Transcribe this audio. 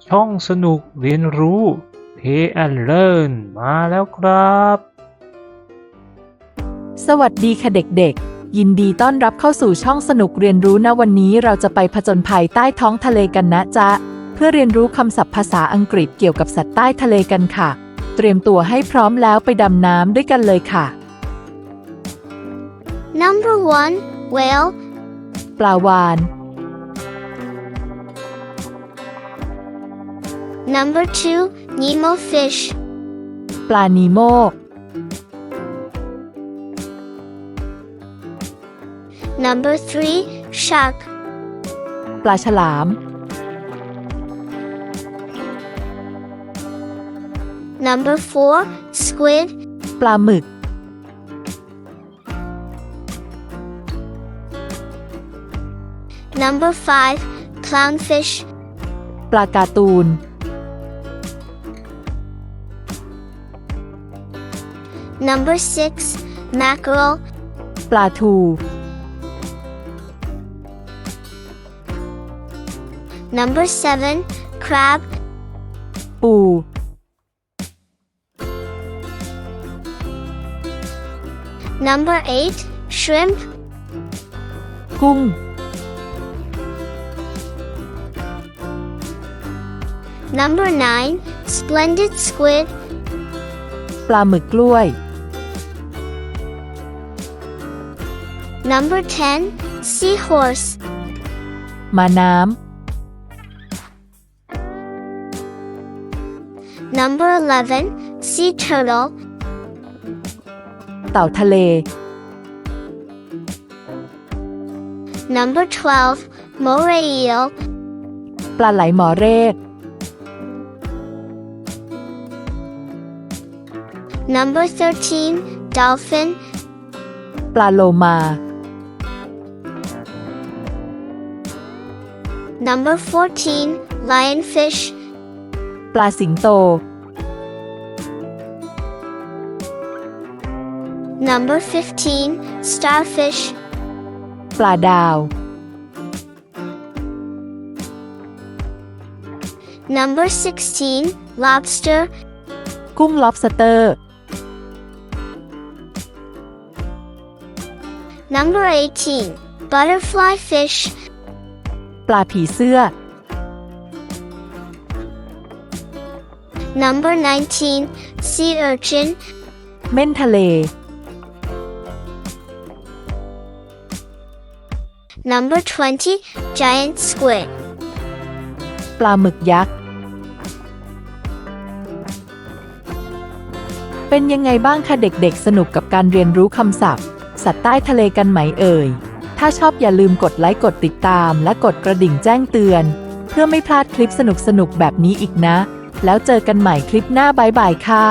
ช่องสนุกเรียนรู้ Play and Learn มาแล้วครับ สวัสดีค่ะเด็กๆยินดีต้อนรับเข้าสู่ช่องสนุกเรียนรู้นะวันนี้เราจะไปผจญภัยใต้ท้องทะเลกันนะจ๊ะเพื่อเรียนรู้คำศัพท์ภาษาอังกฤษเกี่ยวกับสัตว์ใต้ทะเลกันค่ะเตรียมตัวให้พร้อมแล้วไปดำน้ำด้วยกันเลยค่ะ Number 1 Whale ปลาวาฬ Number 2 Nemo fish ปลานีโม Number 3 Shark ปลาฉลาม Number 4 Squid ปลาหมึก Number 5 Clownfish ปลาการ์ตูน Number 6 Mackerel ปลาทู Number 7 Crab ปู Number 8 Shrimp กุ้ง Number 9 Splendid Squid ปลาหมึกกล้วย Number 10 Seahorse ม้าน้ Number 11 Sea Turtle เต่าทะเล Number 12 Moray Eel ปลาไหลหมอเรศ Number 13 Dolphin ปลาโลมา Number 14 Lionfish ปลาสิงโต Number 15 Starfish ปลาดาว Number 16 Lobster กุ้ง lobster Number 18 Butterfly fish ปลาผีเสื้อ Number 19 Sea urchin เม่นทะเล Number 20 Giant squid ปลาหมึกยักษ์ เป็นยังไงบ้างคะเด็กๆสนุกกับการเรียนรู้คำศัพท์สัตว์ใต้ทะเลกันไหมเอ่ยถ้าชอบอย่าลืมกดไลค์กดติดตามและกดกระดิ่งแจ้งเตือนเพื่อไม่พลาดคลิปสนุกๆแบบนี้อีกนะแล้วเจอกันใหม่คลิปหน้าบ๊ายบายค่ะ